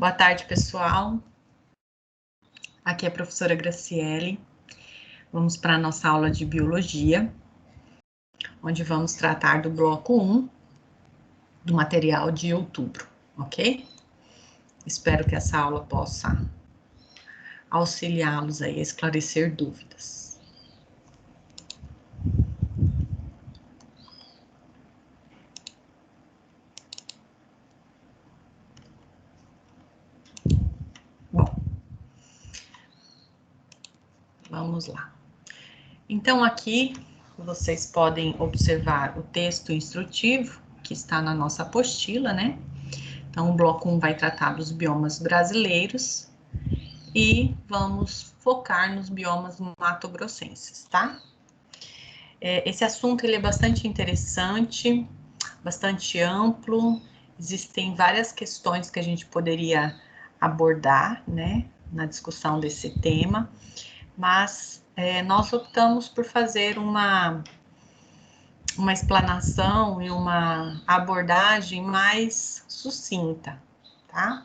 Boa tarde, pessoal. Aqui é a professora Graciele. Vamos para a nossa aula de biologia, onde vamos tratar do bloco 1 do material de outubro, ok? Espero que essa aula possa auxiliá-los aí a esclarecer dúvidas. Bom, vamos lá. Então, aqui vocês podem observar o texto instrutivo que está na nossa apostila, né? Então, o bloco 1 vai tratar dos biomas brasileiros e vamos focar nos biomas mato-grossenses, tá? Esse assunto ele é bastante interessante, bastante amplo, existem várias questões que a gente poderia abordar, né, na discussão desse tema, mas nós optamos por fazer uma explanação e uma abordagem mais sucinta, tá?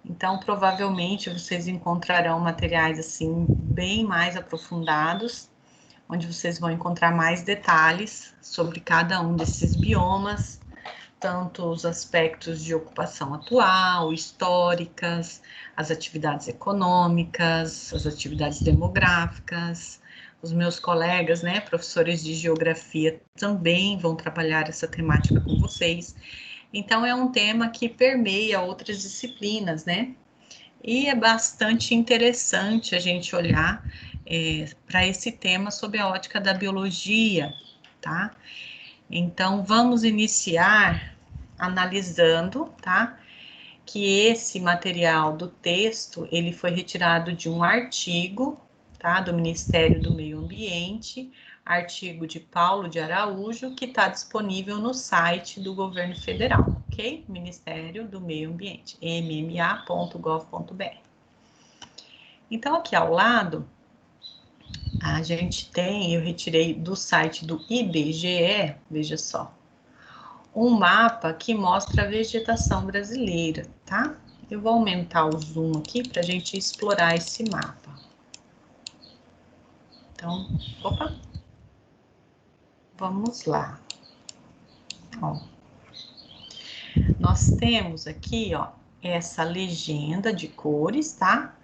Então, provavelmente, vocês encontrarão materiais, assim, bem mais aprofundados, onde vocês vão encontrar mais detalhes sobre cada um desses biomas, tanto os aspectos de ocupação atual, históricas, as atividades econômicas, as atividades demográficas. Os meus colegas, né, professores de geografia, também vão trabalhar essa temática com vocês. Então, é um tema que permeia outras disciplinas, né? E é bastante interessante a gente olhar para esse tema sob a ótica da biologia, tá? Então, vamos iniciar analisando, tá? Que esse material do texto, ele foi retirado de um artigo, tá? Do Ministério do Meio Ambiente, artigo de Paulo de Araújo, que está disponível no site do Governo Federal, ok? Ministério do Meio Ambiente, mma.gov.br. Então, aqui ao lado, a gente tem, eu retirei do site do IBGE, veja só, um mapa que mostra a vegetação brasileira, tá? Eu vou aumentar o zoom aqui para a gente explorar esse mapa. Então, opa, vamos lá. Ó, nós temos aqui, ó, essa legenda de cores, tá?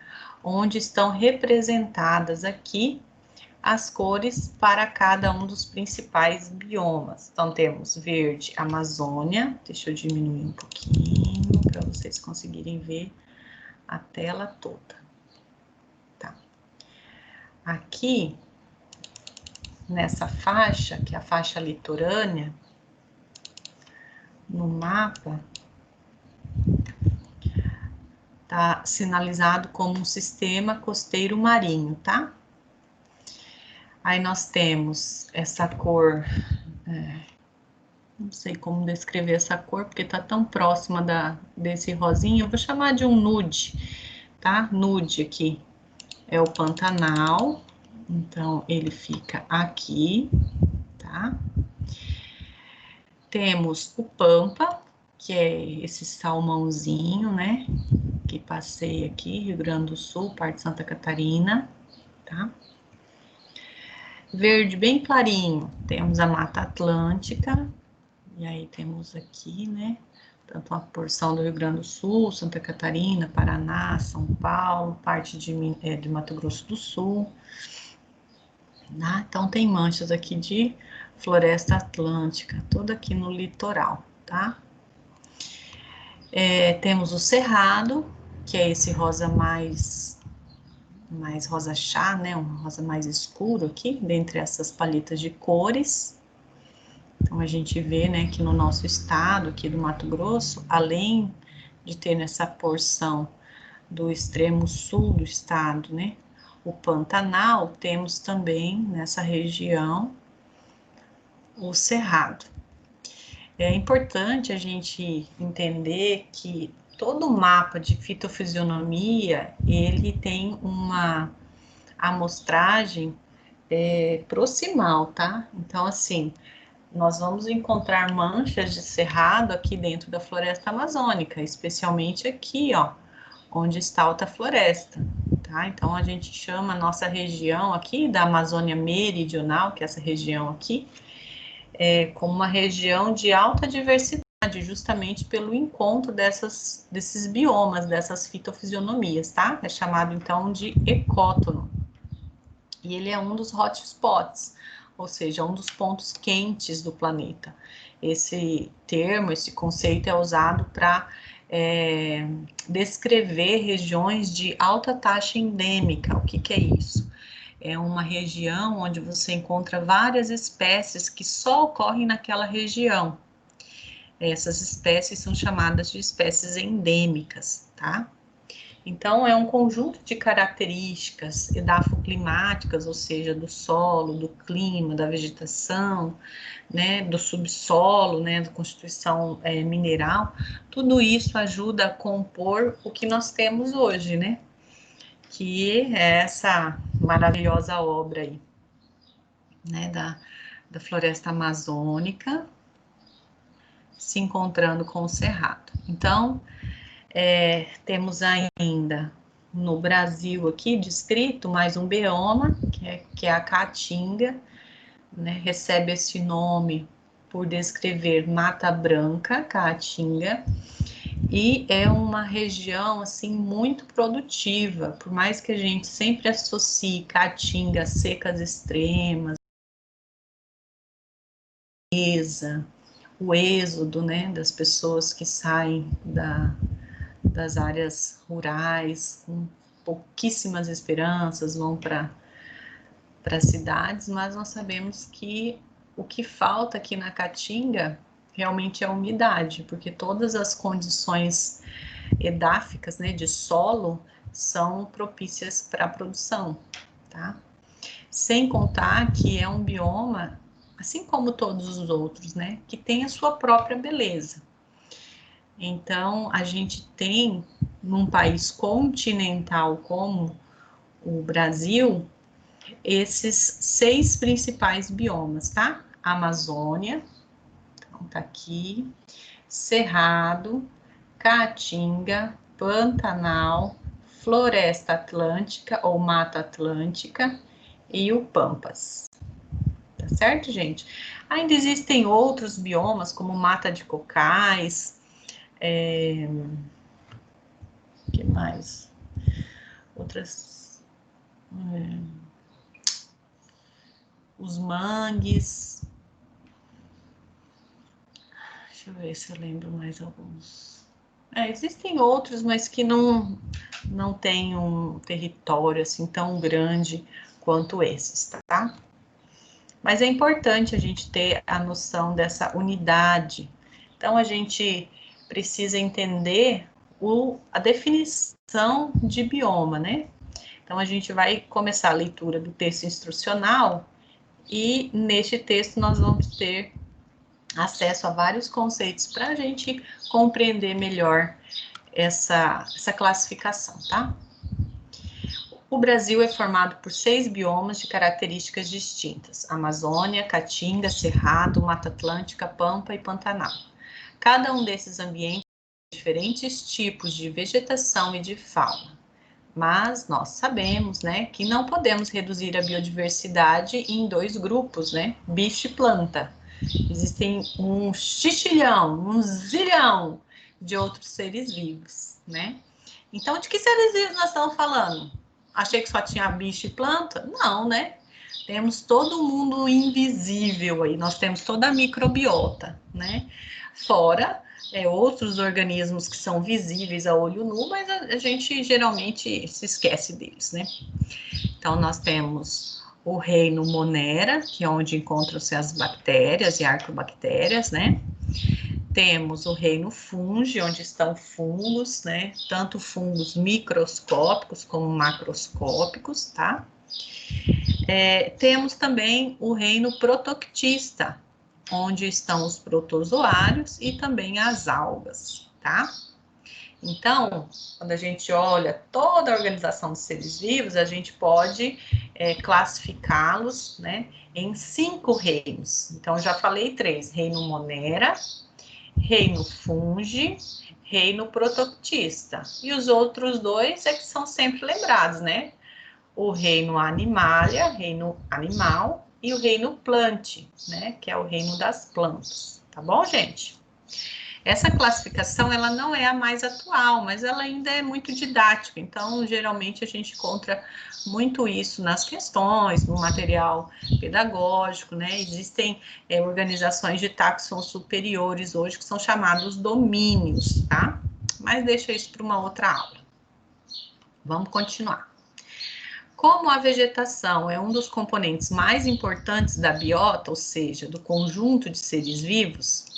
Onde estão representadas aqui as cores para cada um dos principais biomas. Então, temos verde, Amazônia. Deixa eu diminuir um pouquinho para vocês conseguirem ver a tela toda. Tá. Aqui, nessa faixa, que é a faixa litorânea, no mapa, tá sinalizado como um sistema costeiro marinho, tá? Aí nós temos essa cor, não sei como descrever essa cor, porque tá tão próxima desse rosinha, eu vou chamar de um nude, tá? Nude aqui é o Pantanal, então ele fica aqui, tá? Temos o Pampa, que é esse salmãozinho, né? Que passeia aqui, Rio Grande do Sul, parte de Santa Catarina, tá? Verde bem clarinho, temos a Mata Atlântica, e aí temos aqui, né, tanto a porção do Rio Grande do Sul, Santa Catarina, Paraná, São Paulo, parte de Mato Grosso do Sul, tá? Então tem manchas aqui de floresta atlântica, toda aqui no litoral, tá? Temos o Cerrado, que é esse rosa mais rosa chá, né, um rosa mais escuro aqui, dentre essas paletas de cores. Então, a gente vê, né, que no nosso estado, aqui do Mato Grosso, além de ter nessa porção do extremo sul do estado, né, o Pantanal, temos também nessa região o Cerrado. É importante a gente entender que todo mapa de fitofisionomia, ele tem uma amostragem proximal, tá? Então, assim, nós vamos encontrar manchas de cerrado aqui dentro da floresta amazônica, especialmente aqui, ó, onde está a alta floresta, tá? Então, a gente chama a nossa região aqui, da Amazônia Meridional, que é essa região aqui, como uma região de alta diversidade, justamente pelo encontro desses biomas, dessas fitofisionomias, tá? É chamado, então, de ecótono. E ele é um dos hotspots, ou seja, um dos pontos quentes do planeta. Esse termo, esse conceito é usado para descrever regiões de alta taxa endêmica. O que é isso? É uma região onde você encontra várias espécies que só ocorrem naquela região. Essas espécies são chamadas de espécies endêmicas, tá? Então, é um conjunto de características edafoclimáticas, ou seja, do solo, do clima, da vegetação, né, do subsolo, né, da constituição mineral. Tudo isso ajuda a compor o que nós temos hoje, né? Que é essa maravilhosa obra aí, né, da floresta amazônica, se encontrando com o cerrado. Então, temos ainda no Brasil aqui descrito mais um bioma, que é a Caatinga, né, recebe esse nome por descrever Mata Branca, Caatinga, e é uma região, assim, muito produtiva, por mais que a gente sempre associe Caatinga a secas extremas, o êxodo, né, das pessoas que saem das áreas rurais, com pouquíssimas esperanças, vão para cidades, mas nós sabemos que o que falta aqui na Caatinga realmente é a umidade, porque todas as condições edáficas, né, de solo, são propícias para a produção, tá? Sem contar que é um bioma, assim como todos os outros, né, que tem a sua própria beleza. Então, a gente tem, num país continental como o Brasil, esses 6 principais biomas, tá? Amazônia, então tá aqui, Cerrado, Caatinga, Pantanal, Floresta Atlântica ou Mata Atlântica e o Pampas. Tá certo, gente? Ainda existem outros biomas, como Mata de Cocais, que mais? Outras... os mangues. Deixa eu ver se eu lembro mais alguns. Existem outros, mas que não tem um território assim tão grande quanto esses, tá? Mas é importante a gente ter a noção dessa unidade. Então, a gente precisa entender a definição de bioma, né? Então, a gente vai começar a leitura do texto instrucional e neste texto nós vamos ter acesso a vários conceitos para a gente compreender melhor essa classificação, tá? O Brasil é formado por 6 biomas de características distintas: Amazônia, Caatinga, Cerrado, Mata Atlântica, Pampa e Pantanal. Cada um desses ambientes tem diferentes tipos de vegetação e de fauna. Mas nós sabemos, né, que não podemos reduzir a biodiversidade em 2 grupos, né, bicho e planta. Existem um xixilhão, um zilhão de outros seres vivos, né? Então, de que seres vivos nós estamos falando? Achei que só tinha bicho e planta? Não, né? Temos todo o mundo invisível aí, nós temos toda a microbiota, né? Fora outros organismos que são visíveis a olho nu, mas a gente geralmente se esquece deles, né? Então, nós temos o reino Monera, que é onde encontram-se as bactérias e arqueobactérias, né? Temos o reino Fungi, onde estão fungos, né? Tanto fungos microscópicos como macroscópicos, tá? Temos também o reino Protoctista, onde estão os protozoários e também as algas, tá? Então, quando a gente olha toda a organização dos seres vivos, a gente pode classificá-los, né, em 5 reinos. Então, já falei 3: reino Monera, reino Fungi, reino protoctista. E os outros dois é que são sempre lembrados, né? O reino animalia, reino animal, e o reino plante, né? Que é o reino das plantas. Tá bom, gente? Essa classificação, ela não é a mais atual, mas ela ainda é muito didática. Então, geralmente, a gente encontra muito isso nas questões, no material pedagógico, né? Existem organizações de taxon superiores hoje que são chamados domínios, tá? Mas deixa isso para uma outra aula. Vamos continuar. Como a vegetação é um dos componentes mais importantes da biota, ou seja, do conjunto de seres vivos,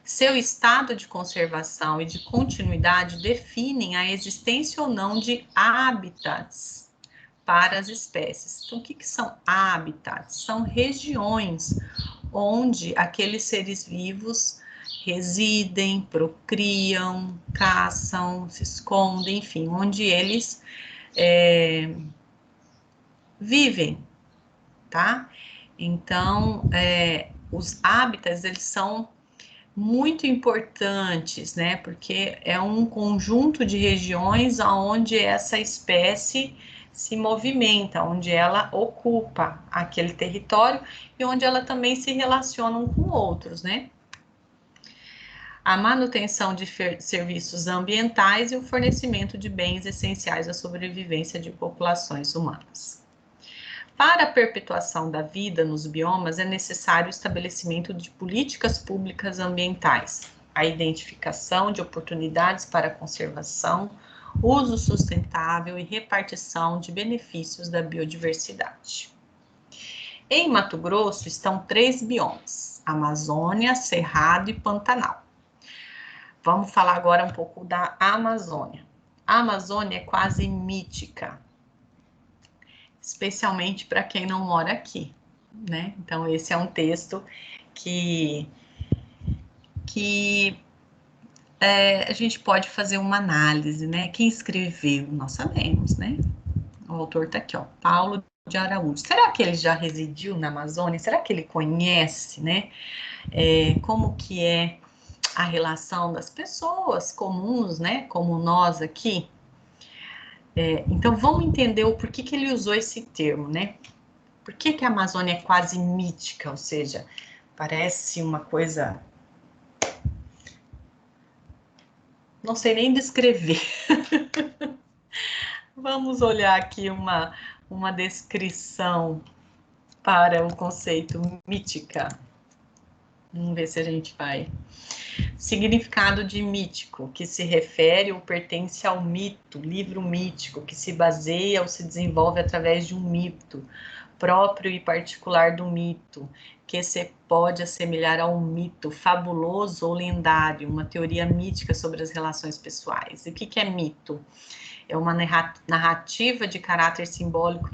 seu estado de conservação e de continuidade definem a existência ou não de hábitats para as espécies. Então, o que são hábitats? São regiões onde aqueles seres vivos residem, procriam, caçam, se escondem, enfim, onde eles vivem, tá? Então, os hábitats, eles são muito importantes, né? Porque é um conjunto de regiões onde essa espécie se movimenta, onde ela ocupa aquele território e onde ela também se relaciona com outros, né? A manutenção de serviços ambientais e o fornecimento de bens essenciais à sobrevivência de populações humanas. Para a perpetuação da vida nos biomas, é necessário o estabelecimento de políticas públicas ambientais, a identificação de oportunidades para a conservação, uso sustentável e repartição de benefícios da biodiversidade. Em Mato Grosso estão 3 biomas: Amazônia, Cerrado e Pantanal. Vamos falar agora um pouco da Amazônia. A Amazônia é quase mítica, especialmente para quem não mora aqui, né? Então, esse é um texto que a gente pode fazer uma análise, né? Quem escreveu, nós sabemos, né? O autor está aqui, ó, Paulo de Araújo. Será que ele já residiu na Amazônia? Será que ele conhece, né? Como que é a relação das pessoas comuns, né? Como nós aqui. Então, vamos entender o porquê que ele usou esse termo, né? Por que a Amazônia é quase mítica, ou seja, parece uma coisa... Não sei nem descrever. Vamos olhar aqui uma descrição para o conceito mítica. Vamos ver se a gente vai... Significado de mítico, que se refere ou pertence ao mito, livro mítico, que se baseia ou se desenvolve através de um mito próprio e particular do mito, que se pode assemelhar a um mito fabuloso ou lendário, uma teoria mítica sobre as relações pessoais. E o que é mito? É uma narrativa de caráter simbólico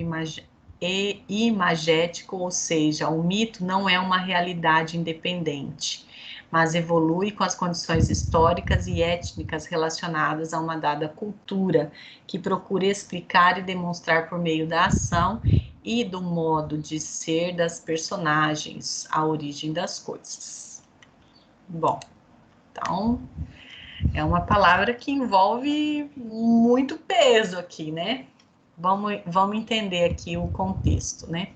e imagético, ou seja, o mito não é uma realidade independente, mas evolui com as condições históricas e étnicas relacionadas a uma dada cultura, que procura explicar e demonstrar por meio da ação e do modo de ser das personagens a origem das coisas. Bom, então, é uma palavra que envolve muito peso aqui, né? Vamos entender aqui o contexto, né?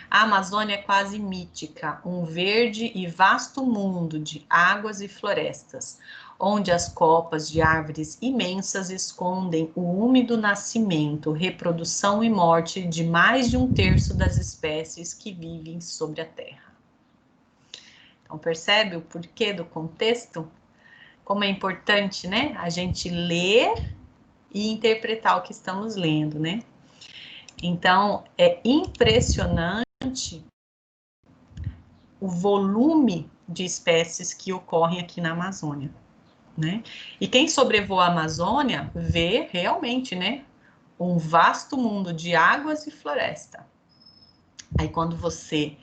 A Amazônia é quase mítica, um verde e vasto mundo de águas e florestas, onde as copas de árvores imensas escondem o úmido nascimento, reprodução e morte de mais de 1/3 das espécies que vivem sobre a Terra. Então, percebe o porquê do contexto? Como é importante, né, a gente ler e interpretar o que estamos lendo, né? Então, é impressionante o volume de espécies que ocorrem aqui na Amazônia, né? E quem sobrevoa a Amazônia vê realmente, né, um vasto mundo de águas e floresta. Aí quando você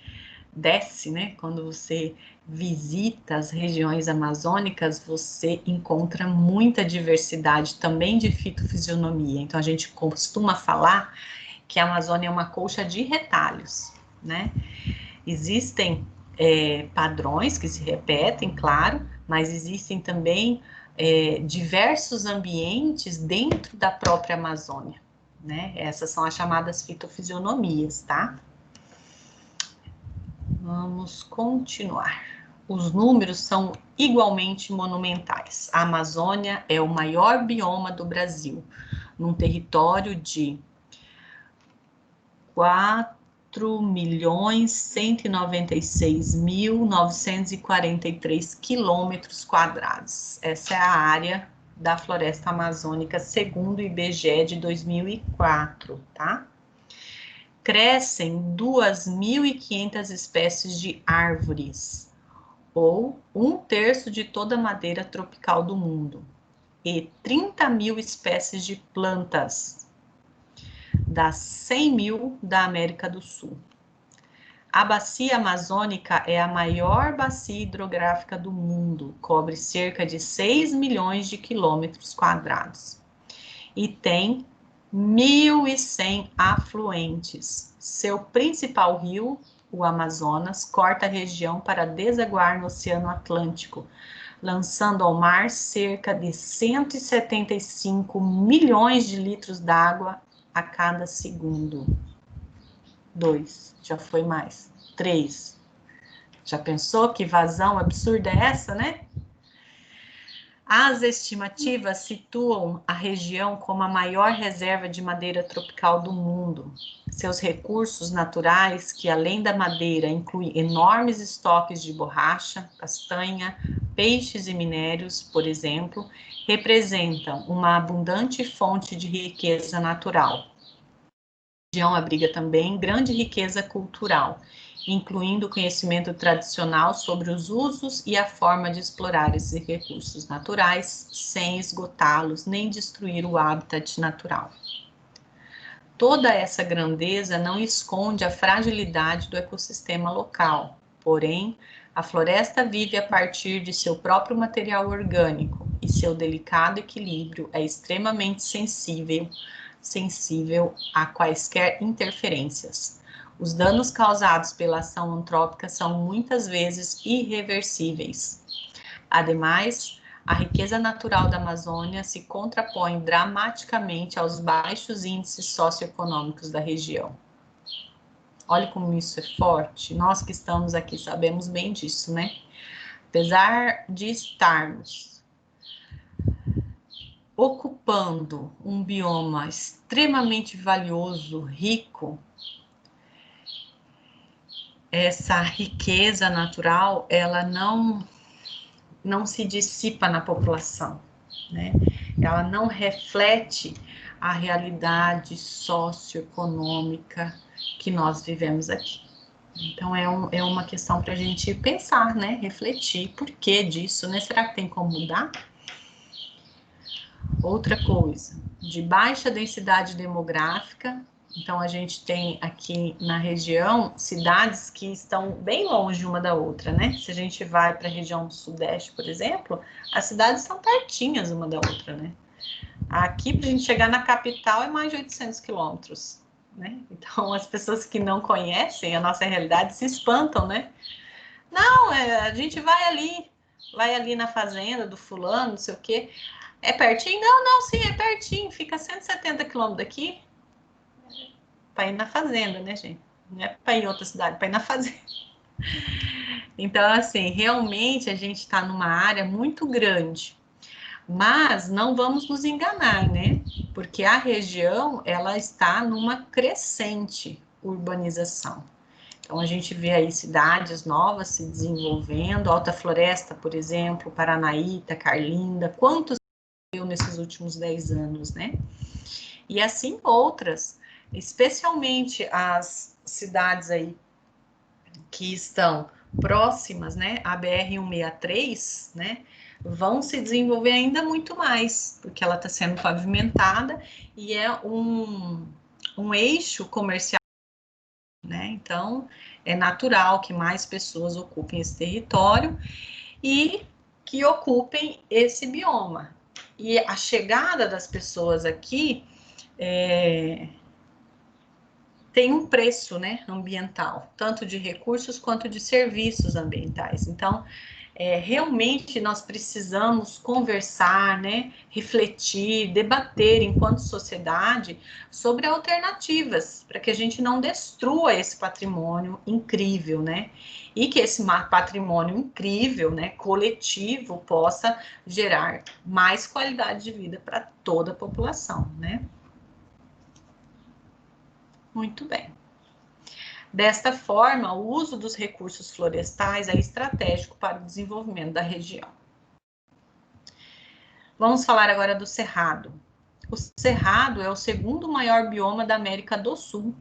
desce, né, quando você visita as regiões amazônicas, você encontra muita diversidade também de fitofisionomia. Então a gente costuma falar que a Amazônia é uma colcha de retalhos, né? Existem padrões que se repetem, claro, mas existem também diversos ambientes dentro da própria Amazônia, né? Essas são as chamadas fitofisionomias, tá? Vamos continuar. Os números são igualmente monumentais. A Amazônia é o maior bioma do Brasil, num território de 4.196.943 quilômetros quadrados. Essa é a área da floresta amazônica, segundo o IBGE de 2004, tá? Crescem 2.500 espécies de árvores, ou 1/3 de toda a madeira tropical do mundo, e 30.000 espécies de plantas, das 100.000 da América do Sul. A bacia amazônica é a maior bacia hidrográfica do mundo, cobre cerca de 6 milhões de quilômetros quadrados e tem 1.100 afluentes. Seu principal rio, o Amazonas, corta a região para desaguar no Oceano Atlântico, lançando ao mar cerca de 175 milhões de litros d'água a cada segundo. 2, já foi mais. 3. Já pensou que vazão absurda é essa, né? As estimativas situam a região como a maior reserva de madeira tropical do mundo. Seus recursos naturais, que além da madeira incluem enormes estoques de borracha, castanha, peixes e minérios, por exemplo, representam uma abundante fonte de riqueza natural. A região abriga também grande riqueza cultural, incluindo o conhecimento tradicional sobre os usos e a forma de explorar esses recursos naturais, sem esgotá-los nem destruir o habitat natural. Toda essa grandeza não esconde a fragilidade do ecossistema local, porém, a floresta vive a partir de seu próprio material orgânico e seu delicado equilíbrio é extremamente sensível a quaisquer interferências. Os danos causados pela ação antrópica são muitas vezes irreversíveis. Ademais, a riqueza natural da Amazônia se contrapõe dramaticamente aos baixos índices socioeconômicos da região. Olha como isso é forte. Nós que estamos aqui sabemos bem disso, né? Apesar de estarmos ocupando um bioma extremamente valioso, rico, essa riqueza natural, ela não se dissipa na população, né? Ela não reflete a realidade socioeconômica que nós vivemos aqui. Então, é uma questão para a gente pensar, né? Refletir, por que disso, né? Será que tem como mudar? Outra coisa, de baixa densidade demográfica. Então, a gente tem aqui na região cidades que estão bem longe uma da outra, né? Se a gente vai para a região do Sudeste, por exemplo, as cidades estão pertinhas uma da outra, né? Aqui, para a gente chegar na capital, é mais de 800 quilômetros, né? Então, as pessoas que não conhecem a nossa realidade se espantam, né? Não, a gente vai ali na fazenda do fulano, não sei o quê. É pertinho? Não, sim, é pertinho. Fica 170 quilômetros daqui. Para ir na fazenda, né, gente? Não é para ir em outra cidade, para ir na fazenda. Então, assim, realmente a gente está numa área muito grande. Mas não vamos nos enganar, né? Porque a região, ela está numa crescente urbanização. Então, a gente vê aí cidades novas se desenvolvendo, Alta Floresta, por exemplo, Paranaíta, Carlinda, quantos viu nesses últimos 10 anos, né? E assim outras, especialmente as cidades aí que estão próximas, né, à BR-163, né, vão se desenvolver ainda muito mais, porque ela está sendo pavimentada e é um eixo comercial, né, então é natural que mais pessoas ocupem esse território e que ocupem esse bioma. E a chegada das pessoas aqui tem um preço, né, ambiental, tanto de recursos quanto de serviços ambientais. Então, realmente nós precisamos conversar, né, refletir, debater enquanto sociedade sobre alternativas, para que a gente não destrua esse patrimônio incrível, né, e que esse patrimônio incrível, né, coletivo, possa gerar mais qualidade de vida para toda a população, né. Muito bem. Desta forma, o uso dos recursos florestais é estratégico para o desenvolvimento da região. Vamos falar agora do Cerrado. O Cerrado é o segundo maior bioma da América do Sul,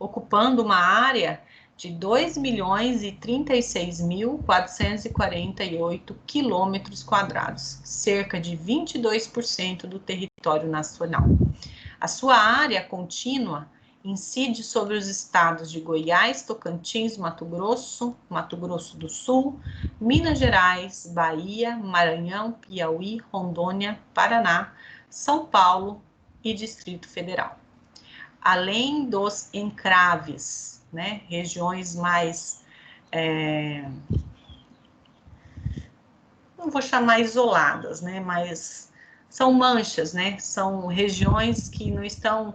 ocupando uma área de 2.036.448 quilômetros quadrados, cerca de 22% do território nacional. A sua área contínua incide sobre os estados de Goiás, Tocantins, Mato Grosso do Sul, Minas Gerais, Bahia, Maranhão, Piauí, Rondônia, Paraná, São Paulo e Distrito Federal. Além dos encraves, né, regiões mais, não vou chamar isoladas, né, mas são manchas, né, são regiões que não estão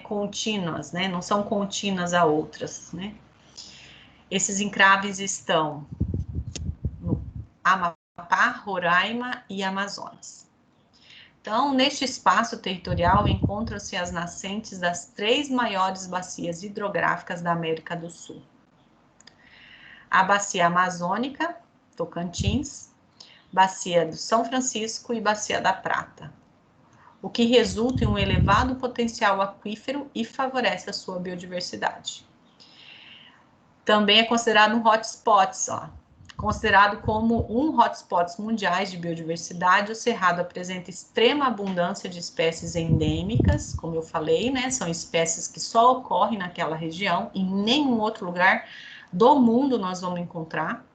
contínuas, né, não são contínuas a outras, né. Esses encraves estão no Amapá, Roraima e Amazonas. Então, neste espaço territorial encontram-se as nascentes das 3 maiores bacias hidrográficas da América do Sul. A Bacia Amazônica, Tocantins, Bacia do São Francisco e Bacia da Prata, o que resulta em um elevado potencial aquífero e favorece a sua biodiversidade. Também é considerado um hotspot, considerado como um hotspot mundiais de biodiversidade. O Cerrado apresenta extrema abundância de espécies endêmicas, como eu falei, né? São espécies que só ocorrem naquela região, em nenhum outro lugar do mundo nós vamos encontrar,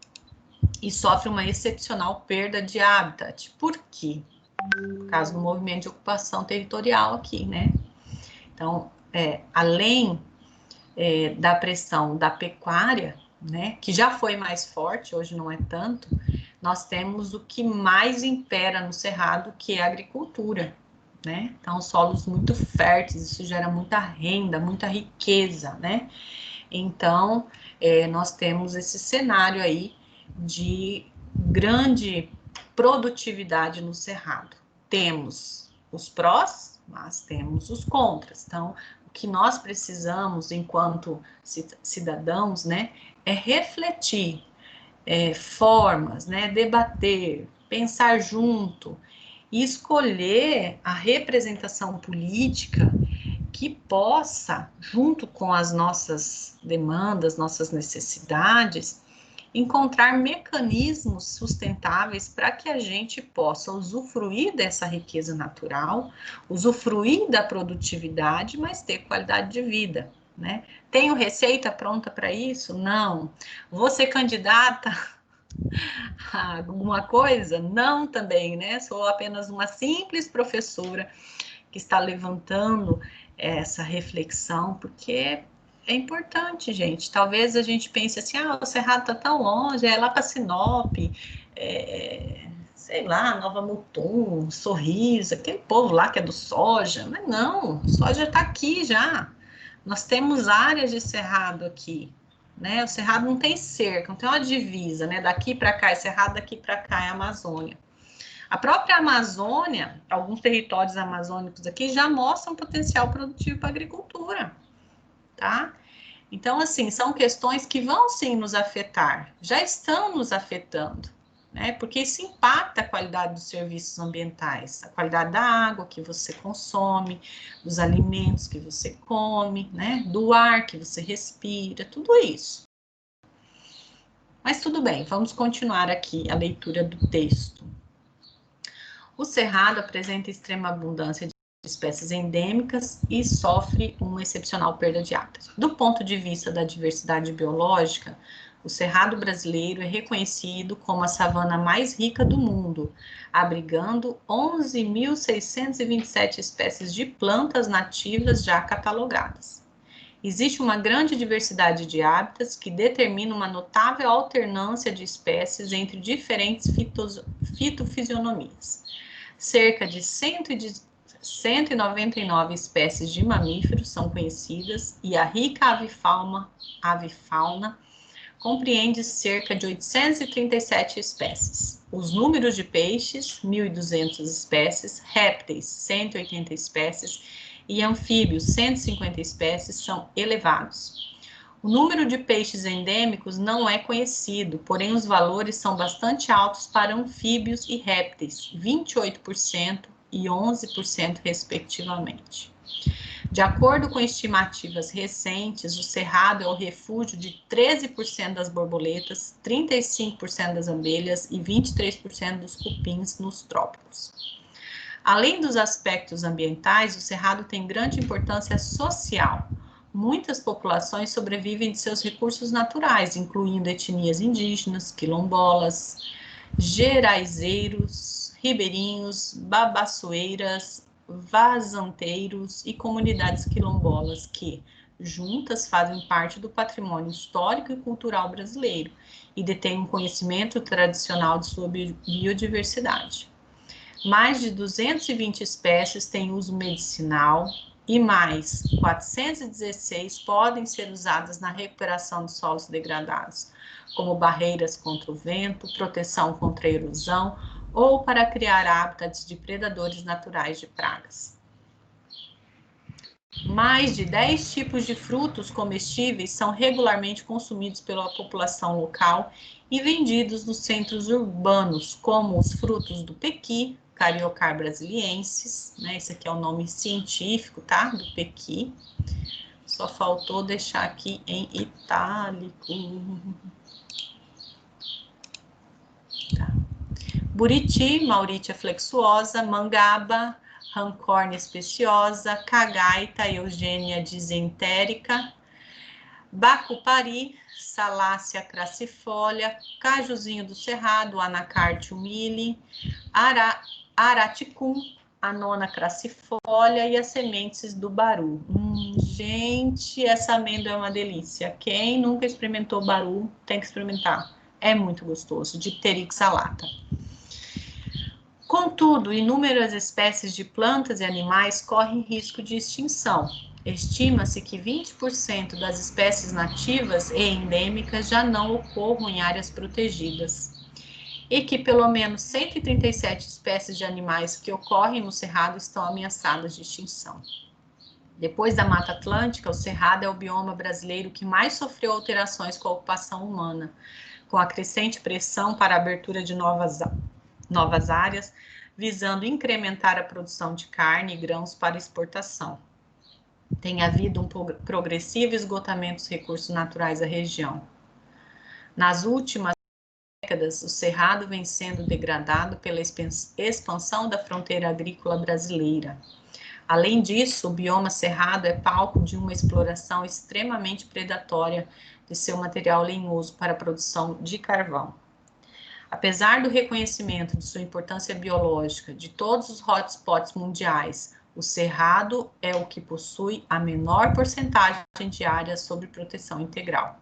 e sofre uma excepcional perda de habitat. Por quê? Por causa do movimento de ocupação territorial aqui, né? Então, além da pressão da pecuária, né, que já foi mais forte, hoje não é tanto, nós temos o que mais impera no Cerrado, que é a agricultura, né? Então, solos muito férteis, isso gera muita renda, muita riqueza, né? Então, nós temos esse cenário aí de grande produtividade no Cerrado. Temos os prós, mas temos os contras. Então, o que nós precisamos, enquanto cidadãos, né, é refletir formas, né, debater, pensar junto e escolher a representação política que possa, junto com as nossas demandas, nossas necessidades, encontrar mecanismos sustentáveis para que a gente possa usufruir dessa riqueza natural, usufruir da produtividade, mas ter qualidade de vida, né? Tenho receita pronta para isso? Não. Vou ser candidata a alguma coisa? Não também, né? Sou apenas uma simples professora que está levantando essa reflexão, porque é importante, gente. Talvez a gente pense assim, o Cerrado está tão longe, é lá para Sinop, sei lá, Nova Mutum, Sorriso, aquele povo lá que é do soja, mas não, soja está aqui já. Nós temos áreas de cerrado aqui, né? O Cerrado não tem cerca, não tem uma divisa, né? Daqui para cá é Cerrado, daqui para cá é Amazônia. A própria Amazônia, alguns territórios amazônicos aqui já mostram potencial produtivo para a agricultura, tá? Então, assim, são questões que vão sim nos afetar, já estão nos afetando, né? Porque isso impacta a qualidade dos serviços ambientais, a qualidade da água que você consome, dos alimentos que você come, né? Do ar que você respira, tudo isso. Mas tudo bem, vamos continuar aqui a leitura do texto. O Cerrado apresenta extrema abundância de espécies endêmicas e sofre uma excepcional perda de hábitat. Do ponto de vista da diversidade biológica, o Cerrado brasileiro é reconhecido como a savana mais rica do mundo, abrigando 11.627 espécies de plantas nativas já catalogadas. Existe uma grande diversidade de hábitats que determina uma notável alternância de espécies entre diferentes fitofisionomias. Cerca de 199 espécies de mamíferos são conhecidas e a rica avifauna compreende cerca de 837 espécies. Os números de peixes, 1.200 espécies, répteis, 180 espécies, e anfíbios, 150 espécies, são elevados. O número de peixes endêmicos não é conhecido, porém os valores são bastante altos para anfíbios e répteis, 28% e 11% respectivamente. De acordo com estimativas recentes, o cerrado é o refúgio de 13% das borboletas, 35% das abelhas e 23% dos cupins nos trópicos. Além dos aspectos ambientais, o cerrado tem grande importância social. Muitas populações sobrevivem de seus recursos naturais, incluindo etnias indígenas, quilombolas, geraizeiros, ribeirinhos, babaçoeiras, vazanteiros e comunidades quilombolas que, juntas, fazem parte do patrimônio histórico e cultural brasileiro e detêm um conhecimento tradicional de sua biodiversidade. Mais de 220 espécies têm uso medicinal e mais 416 podem ser usadas na recuperação de solos degradados, como barreiras contra o vento, proteção contra a erosão ou para criar hábitats de predadores naturais de pragas. Mais de 10 tipos de frutos comestíveis são regularmente consumidos pela população local e vendidos nos centros urbanos, como os frutos do pequi, Cariocar brasiliensis, né? Esse aqui é o nome científico, tá? Do pequi. Só faltou deixar aqui em itálico. Tá. Buriti, Mauritia flexuosa, mangaba, Rancornia speciosa, cagaita, Eugênia disentérica, bacupari, Salácia crassifólia, cajuzinho do cerrado, Anacardium mili, araticum, Anona crassifólia e as sementes do baru. Gente, essa amêndoa é uma delícia. Quem nunca experimentou baru tem que experimentar. É muito gostoso. Dipterix alata. Contudo, inúmeras espécies de plantas e animais correm risco de extinção. Estima-se que 20% das espécies nativas e endêmicas já não ocorram em áreas protegidas e que pelo menos 137 espécies de animais que ocorrem no Cerrado estão ameaçadas de extinção. Depois da Mata Atlântica, o Cerrado é o bioma brasileiro que mais sofreu alterações com a ocupação humana, com a crescente pressão para a abertura de novas áreas, visando incrementar a produção de carne e grãos para exportação. Tem havido um progressivo esgotamento dos recursos naturais da região. Nas últimas décadas, o Cerrado vem sendo degradado pela expansão da fronteira agrícola brasileira. Além disso, o bioma cerrado é palco de uma exploração extremamente predatória de seu material lenhoso para a produção de carvão. Apesar do reconhecimento de sua importância biológica de todos os hotspots mundiais, o Cerrado é o que possui a menor porcentagem de áreas sob proteção integral.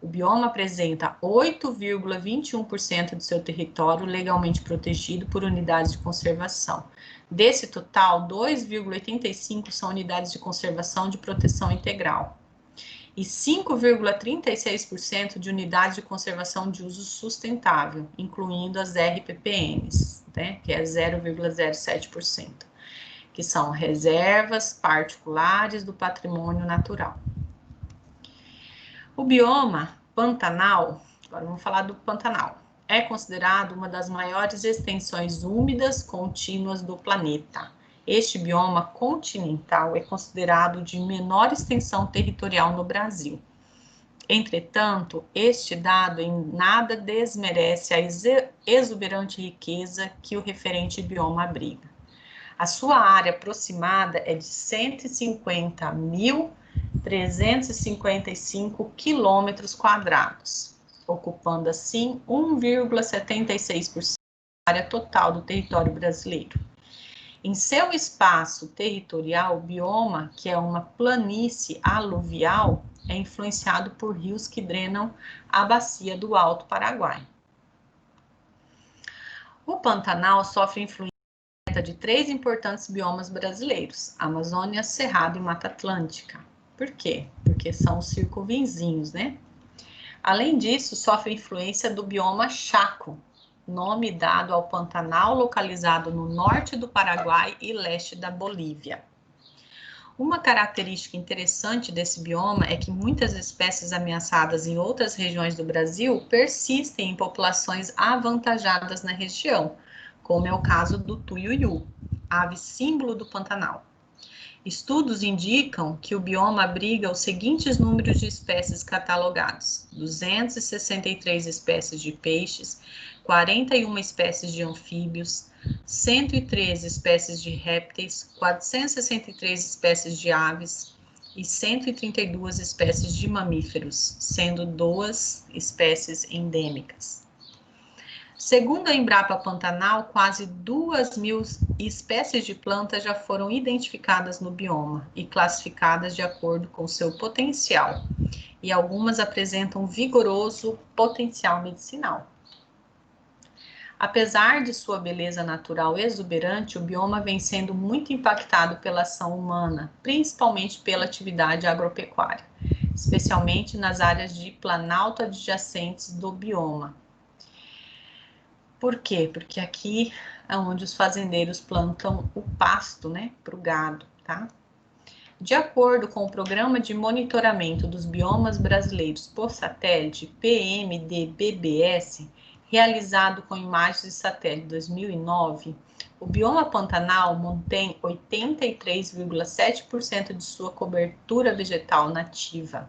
O bioma apresenta 8,21% do seu território legalmente protegido por unidades de conservação. Desse total, 2,85% são unidades de conservação de proteção integral e 5,36% de unidades de conservação de uso sustentável, incluindo as RPPNs, né, que é 0,07%, que são reservas particulares do patrimônio natural. O bioma Pantanal, agora vamos falar do Pantanal, é considerado uma das maiores extensões úmidas contínuas do planeta. Este bioma continental é considerado de menor extensão territorial no Brasil. Entretanto, este dado em nada desmerece a exuberante riqueza que o referente bioma abriga. A sua área aproximada é de 150.355 quilômetros quadrados, ocupando assim 1,76% da área total do território brasileiro. Em seu espaço territorial, o bioma, que é uma planície aluvial, é influenciado por rios que drenam a bacia do Alto Paraguai. O Pantanal sofre influência de 3 importantes biomas brasileiros: Amazônia, Cerrado e Mata Atlântica. Por quê? Porque são os circunvizinhos, né? Além disso, sofre influência do bioma Chaco, nome dado ao Pantanal localizado no norte do Paraguai e leste da Bolívia. Uma característica interessante desse bioma é que muitas espécies ameaçadas em outras regiões do Brasil persistem em populações avantajadas na região, como é o caso do tuiuiu, ave símbolo do Pantanal. Estudos indicam que o bioma abriga os seguintes números de espécies catalogadas: 263 espécies de peixes, 41 espécies de anfíbios, 113 espécies de répteis, 463 espécies de aves e 132 espécies de mamíferos, sendo 2 espécies endêmicas. Segundo a Embrapa Pantanal, quase 2.000 espécies de plantas já foram identificadas no bioma e classificadas de acordo com seu potencial, e algumas apresentam vigoroso potencial medicinal. Apesar de sua beleza natural exuberante, o bioma vem sendo muito impactado pela ação humana, principalmente pela atividade agropecuária, especialmente nas áreas de planalto adjacentes do bioma. Por quê? Porque aqui é onde os fazendeiros plantam o pasto, né, para o gado, tá? De acordo com o Programa de Monitoramento dos Biomas Brasileiros por Satélite, PMDBBS, realizado com imagens de satélite 2009, o bioma Pantanal mantém 83,7% de sua cobertura vegetal nativa.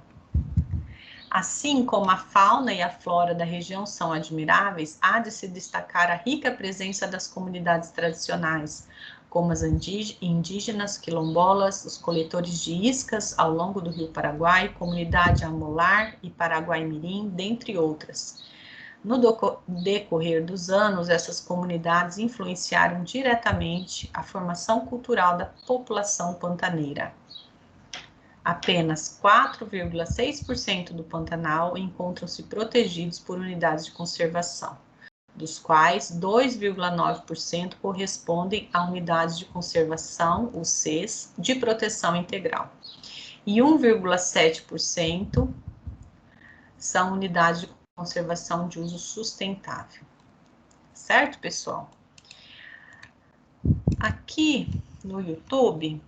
Assim como a fauna e a flora da região são admiráveis, há de se destacar a rica presença das comunidades tradicionais, como as indígenas, quilombolas, os coletores de iscas ao longo do Rio Paraguai, comunidade Amolar e Paraguai-Mirim, dentre outras. No decorrer dos anos, essas comunidades influenciaram diretamente a formação cultural da população pantaneira. Apenas 4,6% do Pantanal encontram-se protegidos por unidades de conservação, dos quais 2,9% correspondem a unidades de conservação, UCs, de proteção integral, e 1,7% são unidades de conservação de uso sustentável. Certo, pessoal? Aqui no YouTube,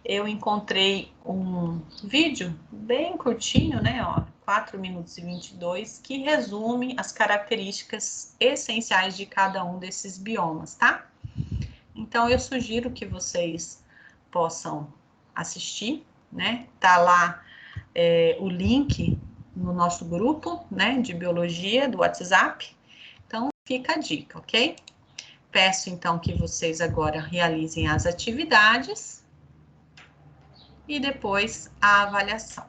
eu encontrei um vídeo bem curtinho, né, ó, 4 minutos e 22, que resume as características essenciais de cada um desses biomas, tá? Então, eu sugiro que vocês possam assistir, né? Tá lá o link no nosso grupo, né, de biologia do WhatsApp. Então, fica a dica, ok? Peço, então, que vocês agora realizem as atividades e depois a avaliação.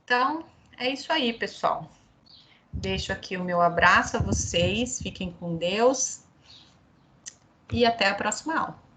Então, é isso aí, pessoal. Deixo aqui o meu abraço a vocês, fiquem com Deus e até a próxima aula.